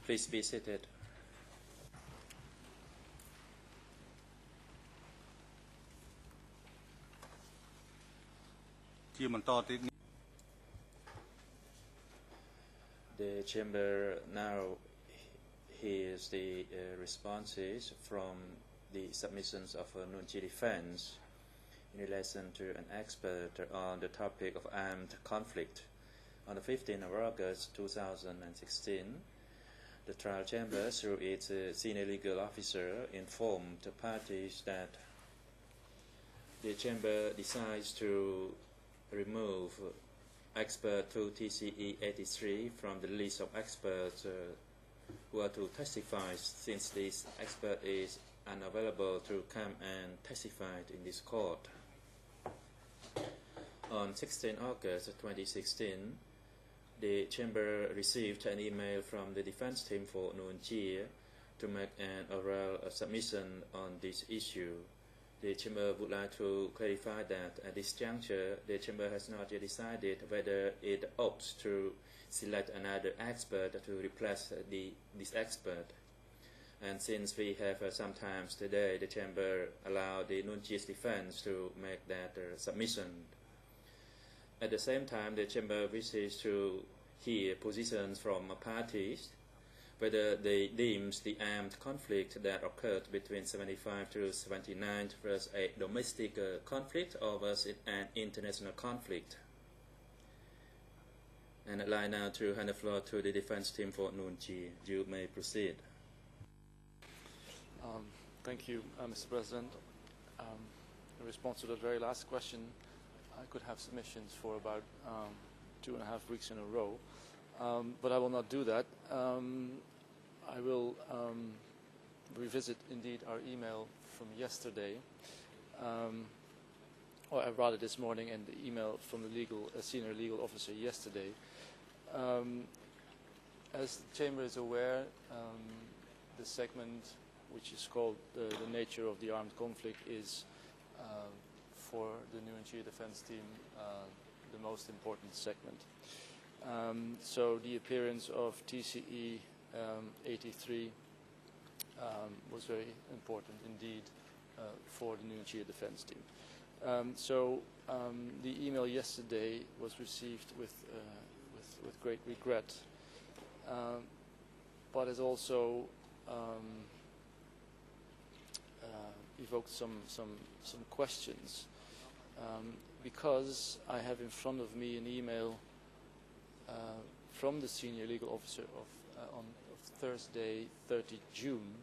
Please be seated. The chamber now hears the responses from the submissions of Nuon Chea defense in relation to an expert on the topic of armed conflict. On the 15th of August 2016, the trial chamber, through its senior legal officer, informed the parties that the chamber decides to remove expert 2 TCE 83 from the list of experts who are to testify, since this expert is unavailable to come and testify in this court. On 16 August 2016, the chamber received an email from the defense team for Nuon Chea to make an oral submission on this issue. The chamber would like to clarify that at this juncture, the chamber has not yet decided whether it opts to select another expert to replace this expert. And since we have some time today, the chamber allowed the Nuon Chea's defense to make that submission. At the same time, the chamber wishes to hear positions from parties, whether they deems the armed conflict that occurred between 75 to 79 was a domestic conflict or was it an international conflict. And I'd like now to hand the floor to the defense team for Nuon Chea. You may proceed. Thank you, Mr. President. In response to the very last question, I could have submissions for about 2.5 weeks in a row, but I will not do that. I will revisit indeed our email from yesterday, or rather this morning, and the email from the senior legal officer yesterday. As the Chamber is aware, the segment which is called the nature of the armed conflict is for the Nuon Chea defense team the most important segment. So the appearance of TCE 83 was very important indeed for the Nuon Chea defense team. So the email yesterday was received with great regret, but has also evoked some questions, because I have in front of me an email from the senior legal officer of Thursday, 30 June,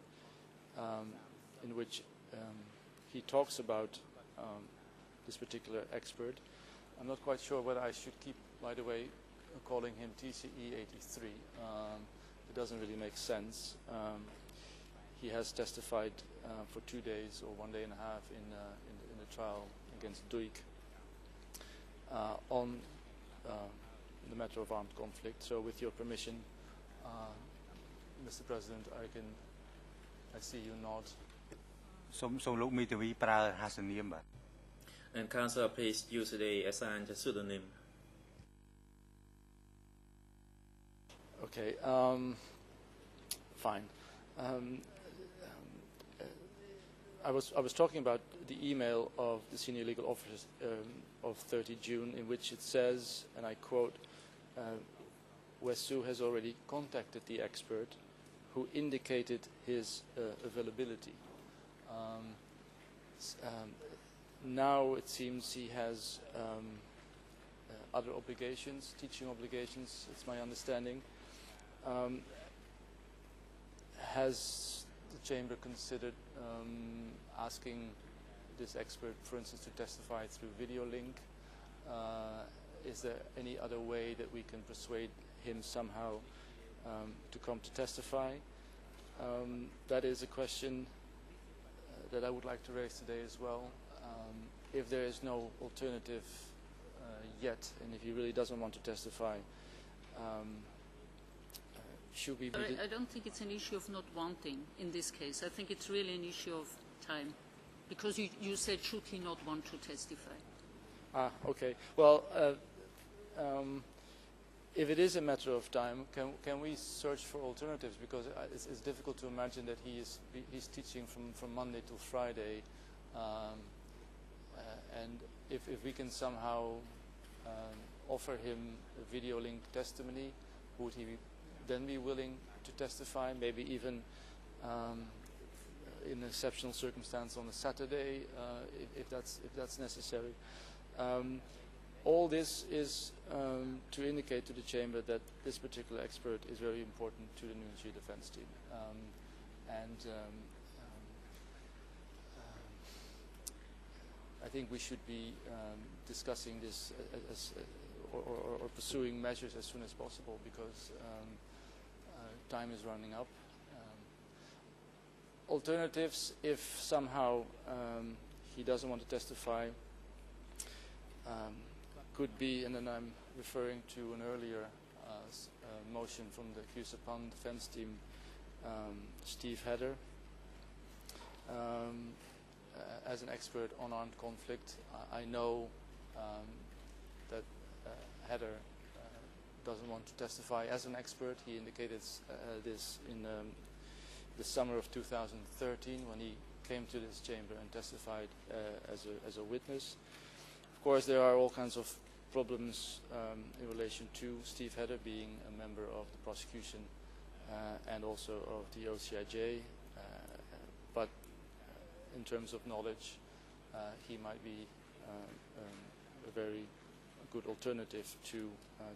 in which he talks about this particular expert. I'm not quite sure whether I should keep, by the way, calling him TCE 83. It doesn't really make sense. He has testified for 2 days or 1.5 days in the trial against Duik on the matter of armed conflict. So, with your permission, Mr. President, I see you nod. And counsel, please use the assigned pseudonym. Okay, fine. I was talking about the email of the senior legal officer of 30 June, in which it says, and I quote, Wesu has already contacted the expert who indicated his availability. Now it seems he has other obligations, teaching obligations, it's my understanding. Has the chamber considered asking this expert, for instance, to testify through video link? Is there any other way that we can persuade him somehow to come to testify? That is a question that I would like to raise today as well. If there is no alternative yet, and if he really doesn't want to testify, should we... I don't think it's an issue of not wanting in this case. I think it's really an issue of time, because you said, should he not want to testify? Okay. Well, if it is a matter of time, can we search for alternatives? Because it's difficult to imagine that he's teaching from Monday to Friday, and if we can somehow offer him a video link testimony, would he then be willing to testify? Maybe even in exceptional circumstance on a Saturday, if that's necessary. All this is to indicate to the Chamber that this particular expert is very important to the Nuentji defense team. I think we should be discussing this or pursuing measures as soon as possible, because time is running up. Alternatives, if somehow he doesn't want to testify, could be, and then I'm referring to an earlier motion from the QSAPAN defense team, Steve Hedder, as an expert on armed conflict. I know that Hedder doesn't want to testify as an expert. He indicated this in the summer of 2013 when he came to this chamber and testified as a witness. Of course, there are all kinds of problems in relation to Steve Hedder being a member of the prosecution and also of the OCIJ, but in terms of knowledge, he might be a very good alternative to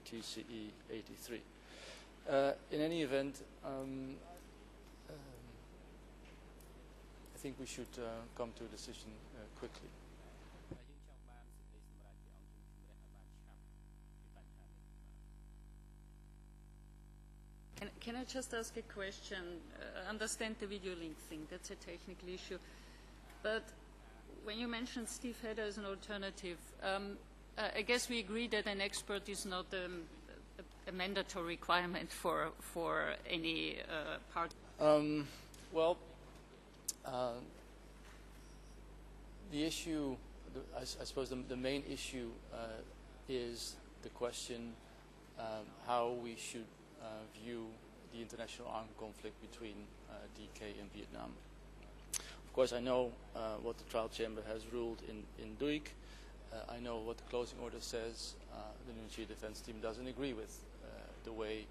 TCE 83. In any event, I think we should come to a decision quickly. Can I just ask a question? Understand the video link thing, that's a technical issue. But when you mentioned Steve Hedder as an alternative, I guess we agree that an expert is not a mandatory requirement for any part. Well, the issue, I suppose the main issue is the question how we should view the international armed conflict between DK and Vietnam. Of course, I know what the trial chamber has ruled in Duik. I know what the closing order says. The Nuentji defense team doesn't agree with the way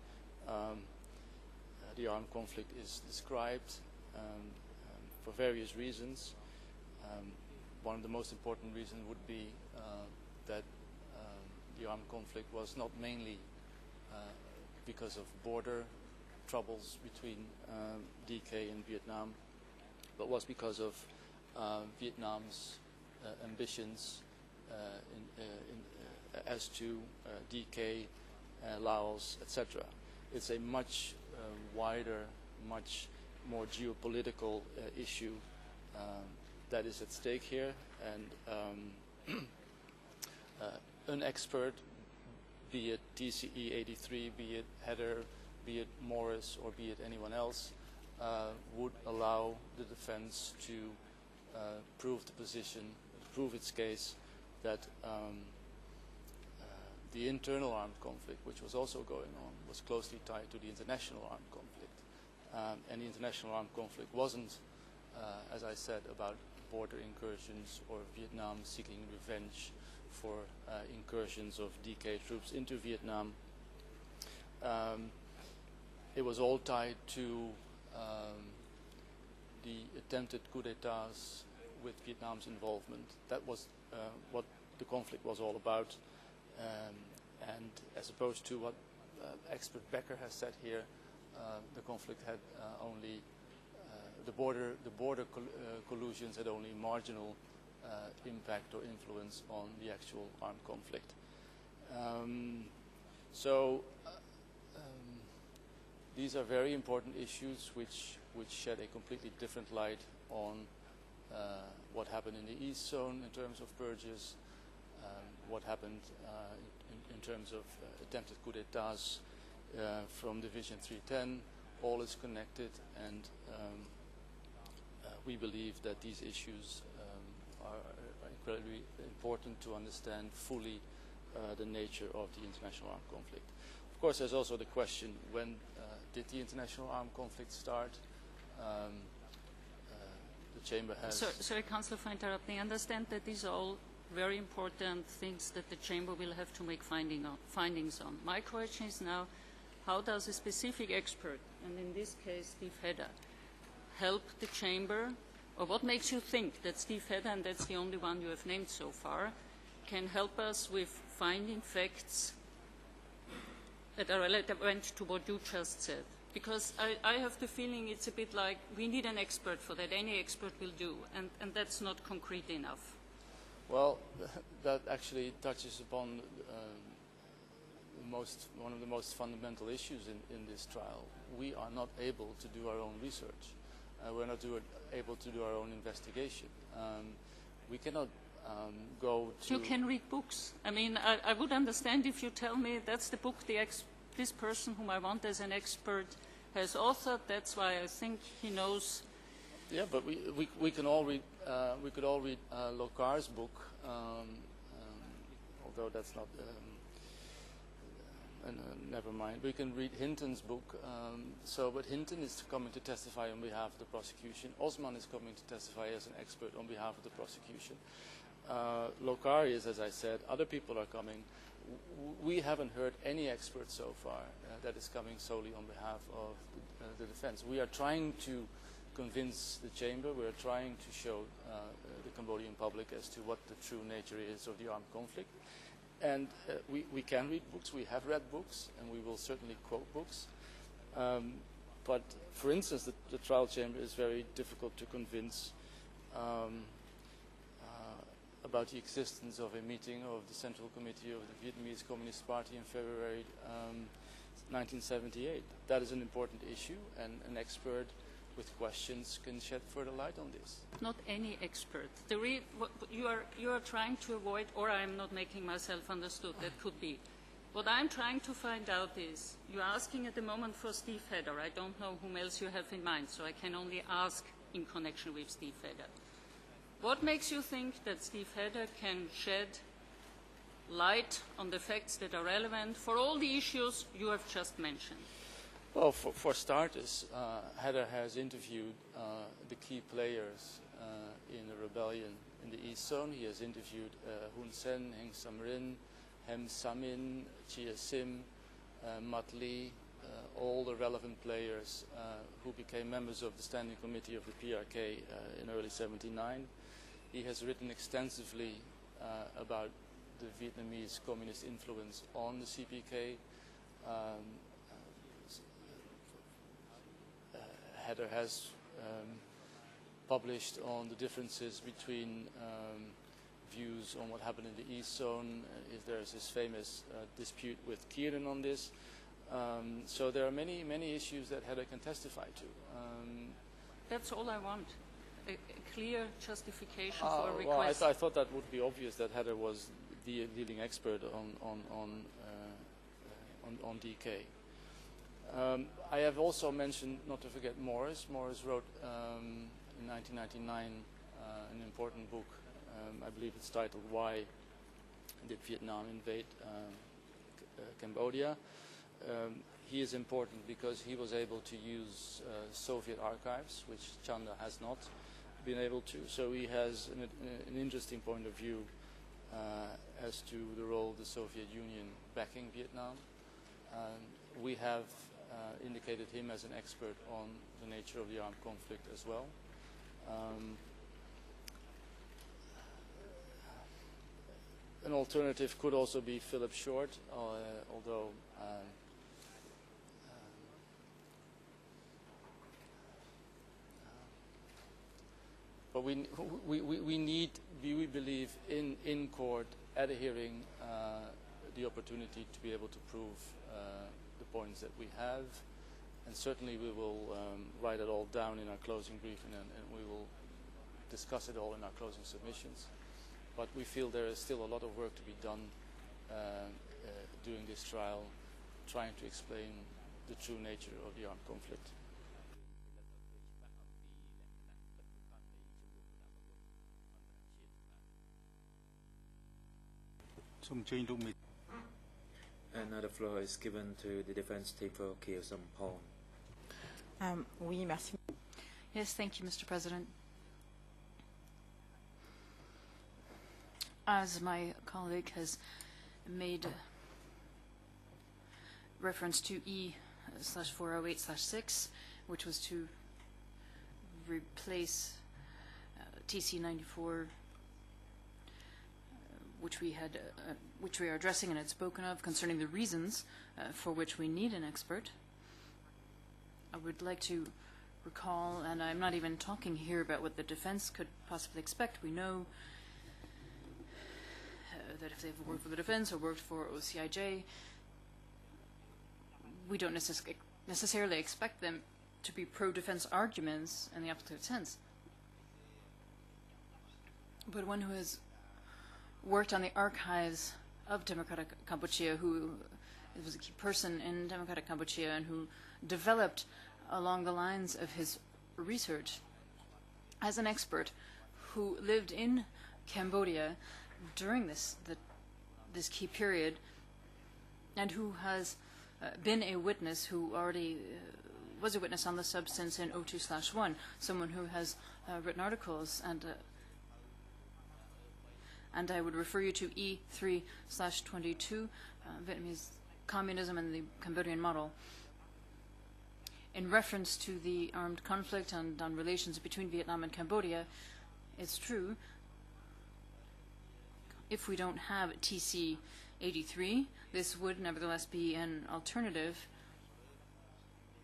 the armed conflict is described for various reasons. One of the most important reasons would be that the armed conflict was not mainly because of border troubles between DK and Vietnam, but was because of Vietnam's ambitions as to DK, Laos, etc. It's a much wider, much more geopolitical issue that is at stake here, and an expert, be it TCE 83, be it Hedder, be it Morris, or be it anyone else, would allow the defense to prove the position, prove its case that the internal armed conflict, which was also going on, was closely tied to the international armed conflict. And the international armed conflict wasn't, as I said, about border incursions or Vietnam seeking revenge for incursions of DK troops into Vietnam. It was all tied to the attempted coup d'etats with Vietnam's involvement. That was what the conflict was all about. And as opposed to what expert Becker has said here, the conflict had only the border collusions had only marginal impact or influence on the actual armed conflict. These are very important issues which shed a completely different light on what happened in the East Zone in terms of purges, what happened in terms of attempted coup d'etats from Division 310. All is connected, and we believe that these issues are incredibly important to understand fully the nature of the international armed conflict. Of course, there's also the question, when did the international armed conflict start? The Chamber has... Sorry, Councillor, for interrupting. I understand that these are all very important things that the Chamber will have to make findings on. My question is now, how does a specific expert, and in this case Steve Hedder, help the Chamber, or what makes you think that Steve Hedder, and that's the only one you have named so far, can help us with finding facts that are relevant to what you just said? Because I have the feeling it's a bit like we need an expert for that. Any expert will do, and that's not concrete enough. Well, that actually touches upon one of the most fundamental issues in this trial. We are not able to do our own research. We're not able to do our own investigation. We cannot go to... You can read books. I mean, I would understand if you tell me that's the book this person whom I want as an expert has authored. That's why I think he knows. Yeah, but we can all read. We could all read Locar's book, although that's not. Never mind. We can read Hinton's book. But Hinton is coming to testify on behalf of the prosecution. Osman is coming to testify as an expert on behalf of the prosecution. Locar is, as I said. Other people are coming. We haven't heard any expert so far that is coming solely on behalf of the defense. We are trying to convince the Chamber, we are trying to show the Cambodian public as to what the true nature is of the armed conflict. And we can read books, we have read books, and we will certainly quote books. But for instance, the trial chamber is very difficult to convince about the existence of a meeting of the Central Committee of the Vietnamese Communist Party in February 1978. That is an important issue, and an expert with questions can shed further light on this. Not any expert. You are trying to avoid, or I am not making myself understood, that could be. What I'm trying to find out is, you're asking at the moment for Steve Hedder. I don't know whom else you have in mind, so I can only ask in connection with Steve Hedder. What makes you think that Steve Hedder can shed light on the facts that are relevant for all the issues you have just mentioned? Well, for starters, Hedder has interviewed the key players in the rebellion in the East Zone. He has interviewed Hun Sen, Heng Samrin, Hem Samin, Chia Sim, Mat Lee, all the relevant players who became members of the Standing Committee of the PRK in early '79. He has written extensively about the Vietnamese communist influence on the CPK. Hedder has published on the differences between views on what happened in the East Zone. There's this famous dispute with Kieran on this. So there are many, many issues that Hedder can testify to. That's all I want. A clear justification for a request. Well, I thought that would be obvious, that Hedder was the leading expert on DK. I have also mentioned, not to forget, Morris. Morris wrote in 1999 an important book. I believe it's titled "Why Did Vietnam Invade Cambodia?" He is important because he was able to use Soviet archives, which Chanda has not been able to. So he has an interesting point of view as to the role of the Soviet Union backing Vietnam. We have indicated him as an expert on the nature of the armed conflict as well. An alternative could also be Philip Short, although but we believe in court at a hearing the opportunity to be able to prove the points that we have, and certainly we will write it all down in our closing briefing, and we will discuss it all in our closing submissions. But we feel there is still a lot of work to be done during this trial, trying to explain the true nature of the armed conflict. And now the floor is given to the defense team for Kyo Sampon. Oui, merci. Yes, thank you, Mr. President. As my colleague has made reference to E/408/6, which was to replace TC94, which we are addressing and had spoken of concerning the reasons for which we need an expert. I would like to recall, and I'm not even talking here about what the defense could possibly expect. We know that if they've worked for the defense or worked for OCIJ, we don't necessarily expect them to be pro-defense arguments in the absolute sense. But one who has worked on the archives of Democratic Cambodia, who was a key person in Democratic Cambodia and who developed along the lines of his research as an expert who lived in Cambodia during this key period, and who has been a witness, who already was a witness on the substance in 02/1, someone who has written articles, and I would refer you to E3/22, Vietnamese Communism and the Cambodian Model. In reference to the armed conflict and on relations between Vietnam and Cambodia, it's true, if we don't have TC83, this would nevertheless be an alternative.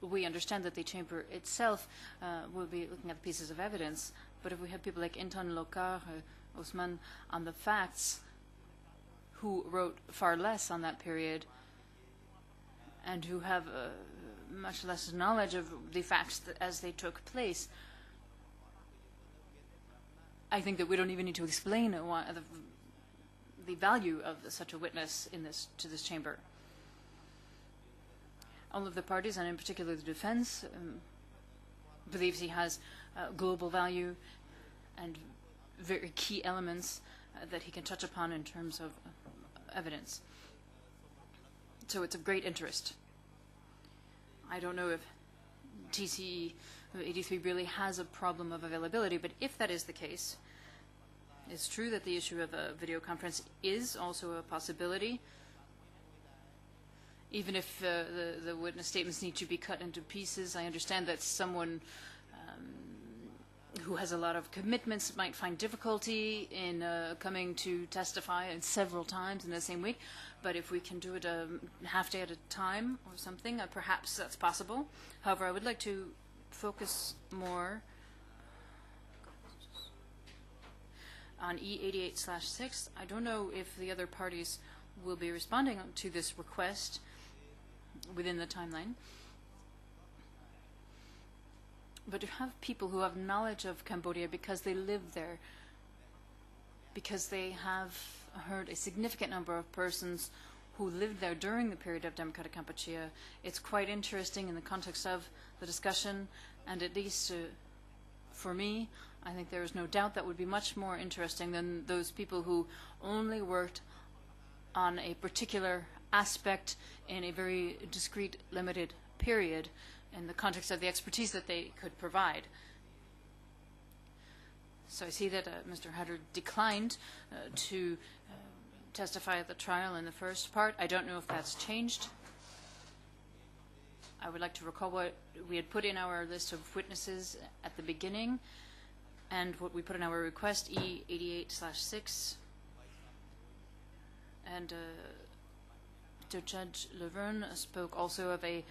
We understand that the chamber itself will be looking at the pieces of evidence, but if we have people like Intan Lokar, Osman, on the facts, who wrote far less on that period, and who have much less knowledge of the facts as they took place, I think that we don't even need to explain why the value of such a witness to this chamber. All of the parties, and in particular the defense, believes he has global value and very key elements that he can touch upon in terms of evidence. So it's of great interest. I don't know if TCE 83 really has a problem of availability, but if that is the case, it's true that the issue of a video conference is also a possibility. Even if the witness statements need to be cut into pieces, I understand that someone who has a lot of commitments might find difficulty in coming to testify several times in the same week. But if we can do it a half day at a time or something, perhaps that's possible. However, I would like to focus more on E88/6. I don't know if the other parties will be responding to this request within the timeline. But to have people who have knowledge of Cambodia because they live there, because they have heard a significant number of persons who lived there during the period of Democratic Kampuchea, it's quite interesting in the context of the discussion, and at least for me, I think there is no doubt that would be much more interesting than those people who only worked on a particular aspect in a very discrete, limited period in the context of the expertise that they could provide. So I see that Mr. Hatter declined to testify at the trial in the first part. I don't know if that's changed. I would like to recall what we had put in our list of witnesses at the beginning and what we put in our request, E88/6. And Judge Laverne spoke also of a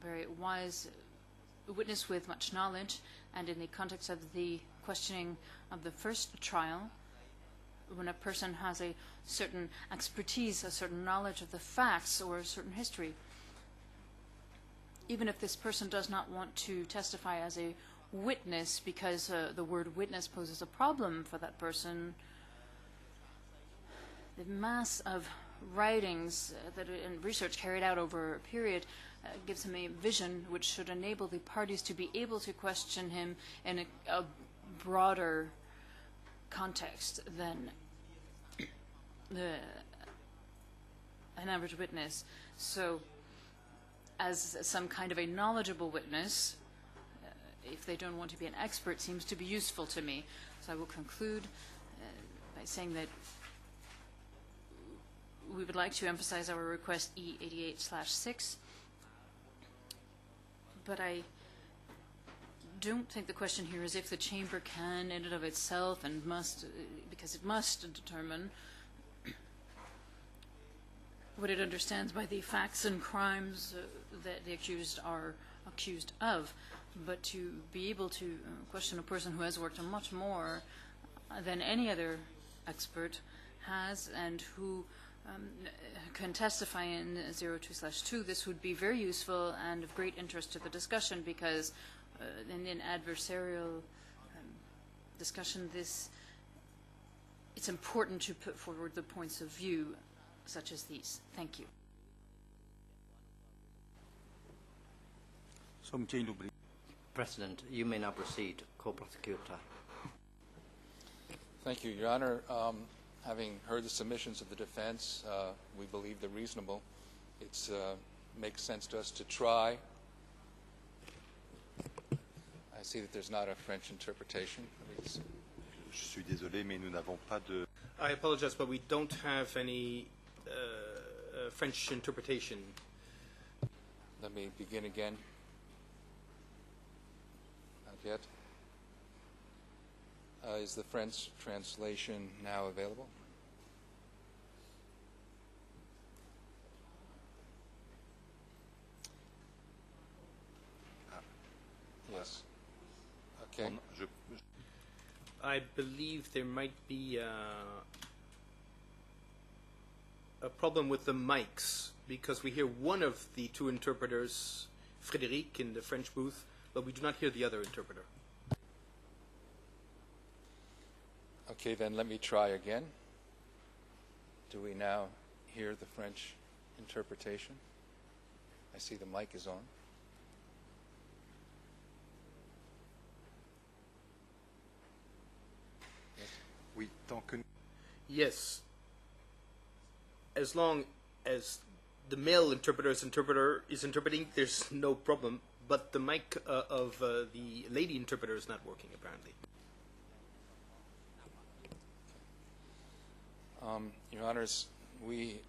very wise witness with much knowledge, and in the context of the questioning of the first trial, when a person has a certain expertise, a certain knowledge of the facts or a certain history, even if this person does not want to testify as a witness because the word witness poses a problem for that person, the mass of writings and research carried out over a period gives him a vision which should enable the parties to be able to question him in a broader context than an average witness. So as some kind of a knowledgeable witness, if they don't want to be an expert, seems to be useful to me. So I will conclude by saying that we would like to emphasize our request E88/6, but I don't think the question here is if the Chamber can, in and of itself, and must, because it must determine what it understands by the facts and crimes that the accused are accused of, but to be able to question a person who has worked on much more than any other expert has and who can testify in 02/2, this would be very useful and of great interest to the discussion, because in an adversarial discussion, it's important to put forward the points of view such as these. Thank you. President, you may now proceed, co-prosecutor. Thank you, Your Honor. Having heard the submissions of the defense, we believe they're reasonable. It makes sense to us to try. I see that there's not a French interpretation. Je suis désolé, mais nous n'avons pas de... I apologize, but we don't have any French interpretation. Let me begin again. Not yet. Is the French translation now available? Yes. Okay. I believe there might be a problem with the mics, because we hear one of the two interpreters, Frédéric, in the French booth, but we do not hear the other interpreter. Okay, then let me try again. Do we now hear the French interpretation? I see the mic is on. Yes. Oui, tant que... Yes. As long as the male interpreter is interpreting, there's no problem, but the mic of the lady interpreter is not working, apparently. Your Honors, we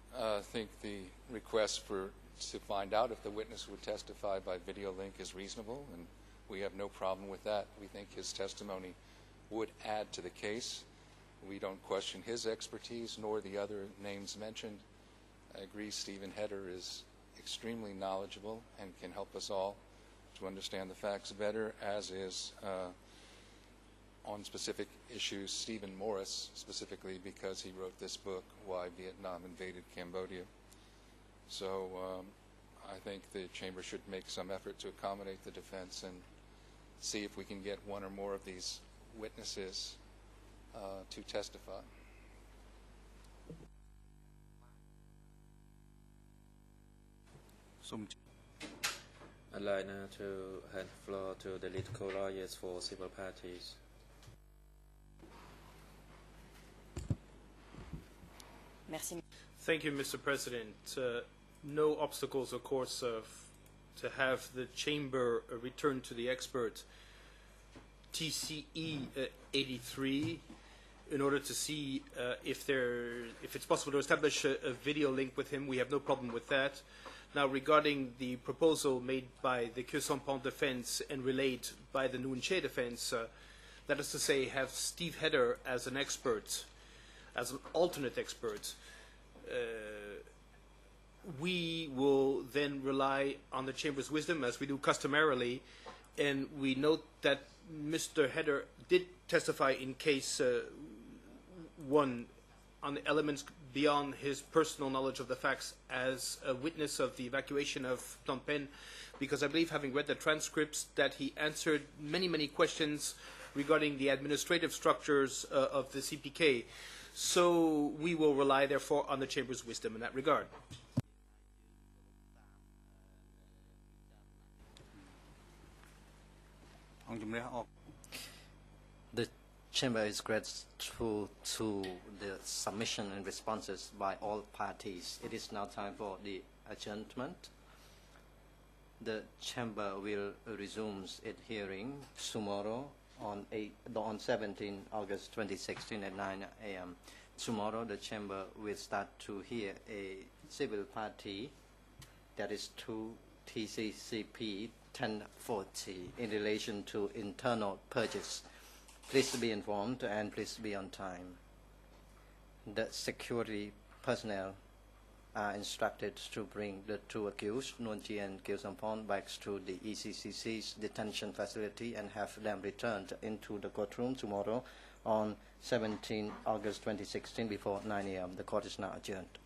think the request to find out if the witness would testify by video link is reasonable, and we have no problem with that. We think his testimony would add to the case. We don't question his expertise nor the other names mentioned. I agree Stephen Heder is extremely knowledgeable and can help us all to understand the facts better, as is on specific issues Stephen Morris, specifically because he wrote this book, Why Vietnam Invaded Cambodia. So I think the Chamber should make some effort to accommodate the defense and see if we can get one or more of these witnesses to testify. I'd like now to hand the floor to the lead co-lawyers for civil parties. Merci. Thank you, Mr. President. No obstacles, of course, to have the Chamber return to the expert TCE 83 in order to see if it's possible to establish a video link with him. We have no problem with that. Now, regarding the proposal made by the Queue Sans Pont defense and relayed by the Nguyen Che defense, that is to say, have Steve Heder as an expert, as an alternate expert, we will then rely on the Chamber's wisdom, as we do customarily, and we note that Mr. Heder did testify in case 1 on the elements beyond his personal knowledge of the facts as a witness of the evacuation of Phnom Penh, because I believe, having read the transcripts, that he answered many, many questions regarding the administrative structures of the CPK. So we will rely, therefore, on the Chamber's wisdom in that regard. The Chamber is grateful to the submission and responses by all parties. It is now time for the adjournment. The Chamber will resume its hearing tomorrow on 17 August 2016 at 9 a.m. Tomorrow, the Chamber will start to hear a civil party, that is 2 TCCP 1040, in relation to internal purchase. Please be informed and please be on time. The security personnel are instructed to bring the 2 accused, Nuon Chea and Keo Sampon, back to the ECCC's detention facility and have them returned into the courtroom tomorrow on 17 August 2016 before 9 a.m. The court is now adjourned.